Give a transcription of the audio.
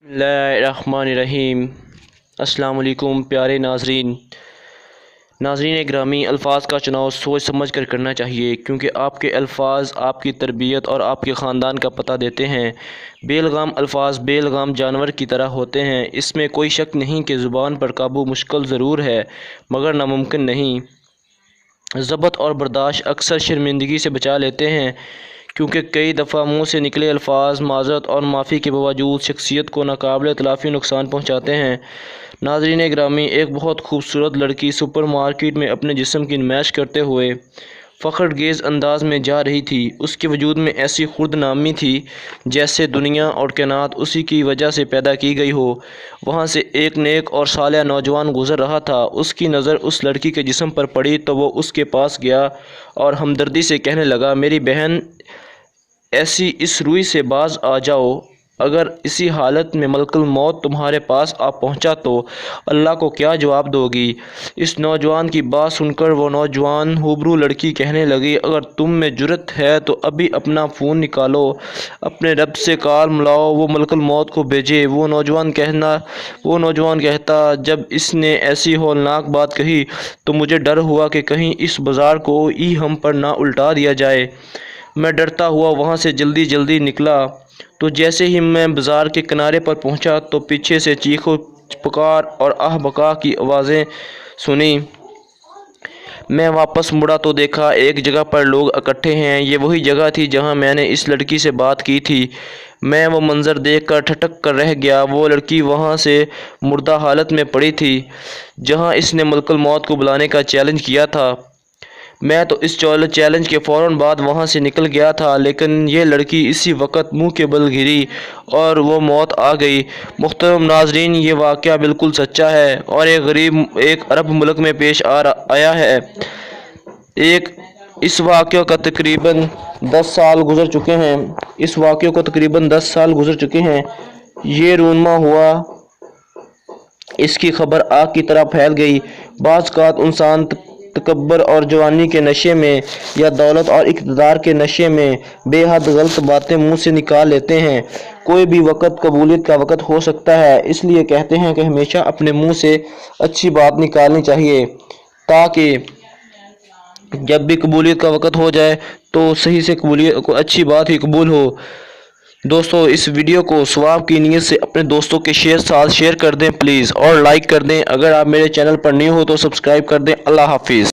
बिस्मिल्लाहिर्रहमानिर्रहीम। अस्सलाम वालेकुम प्यारे नाजरीन ग्रामी, अल्फाज का चुनाव सोच समझ कर करना चाहिए, क्योंकि आपके अल्फाज आपकी तरबियत और आपके ख़ानदान का पता देते हैं। बेलगाम अल्फाज बेलगाम जानवर की तरह होते हैं। इसमें कोई शक नहीं कि ज़ुबान पर काबू मुश्किल ज़रूर है, मगर नामुमकिन नहीं। ज़ब्त और बर्दाश्त अक्सर शर्मिंदगी से बचा लेते हैं, क्योंकि कई दफ़ा मुँह से निकले अल्फाज माज़रत और माफ़ी के बावजूद शख्सियत को नाकाबिल तलाफ़ी नुकसान पहुँचाते हैं। नाज़रीन ग्रामी, एक बहुत खूबसूरत लड़की सुपर मार्केट में अपने जिस्म की नुमाइश करते हुए फ़ख्र-गेज़ अंदाज में जा रही थी। उसके वजूद में ऐसी खुर्द-नामी थी जैसे दुनिया और कायनात उसी की वजह से पैदा की गई हो। वहाँ से एक नेक और सालिह नौजवान गुज़र रहा था। उसकी नज़र उस लड़की के जिस्म पर पड़ी तो वो उसके पास गया और हमदर्दी से कहने लगा, मेरी बहन, ऐसी इस रूई से बाज आ जाओ। अगर इसी हालत में मलकल मौत तुम्हारे पास आ पहुंचा तो अल्लाह को क्या जवाब दोगी? इस नौजवान की बात सुनकर वो नौजवान हुबरू लड़की कहने लगी, अगर तुम में जुर्रत है तो अभी अपना फ़ोन निकालो, अपने रब से कॉल मिलाओ, वो मलकल मौत को भेजे। वो नौजवान कहता, जब इसने ऐसी हौलनाक बात कही तो मुझे डर हुआ कि कहीं इस बाज़ार को ही हम पर ना उल्टा दिया जाए। मैं डरता हुआ वहाँ से जल्दी निकला, तो जैसे ही मैं बाज़ार के किनारे पर पहुँचा तो पीछे से चीखो पुकार और आह बका की आवाज़ें सुनी। मैं वापस मुड़ा तो देखा एक जगह पर लोग इकट्ठे हैं। ये वही जगह थी जहाँ मैंने इस लड़की से बात की थी। मैं वो मंज़र देखकर ठटक कर रह गया। वो लड़की वहाँ से मुर्दा हालत में पड़ी थी, जहाँ इसने मलकल मौत को बुलाने का चैलेंज किया था। मैं तो इस चैलेंज के फ़ौरन बाद वहाँ से निकल गया था, लेकिन ये लड़की इसी वक्त मुंह के बल गिरी और वो मौत आ गई। मुहतरम नाजरीन, ये वाक़या बिल्कुल सच्चा है और एक अरब मुल्क में पेश आया है। इस वाक़े का तकरीबन 10 साल गुज़र चुके हैं। ये रूनमा हुआ, इसकी खबर आग की तरह फैल गई। बाज़-औक़ात इंसान तकब्बुर और जवानी के नशे में या दौलत और इक़्तिदार के नशे में बेहद गलत बातें मुँह से निकाल लेते हैं। कोई भी वक़्त कबूलियत का वक़्त हो सकता है, इसलिए कहते हैं कि हमेशा अपने मुँह से अच्छी बात निकालनी चाहिए, ताकि जब भी कबूलियत का वक़्त हो जाए तो सही से अच्छी बात ही कबूल हो। दोस्तों, इस वीडियो को सवाब की नीयत से अपने दोस्तों के साथ शेयर कर दें प्लीज़, और लाइक कर दें। अगर आप मेरे चैनल पर न्यू हो तो सब्सक्राइब कर दें। अल्लाह हाफिज़।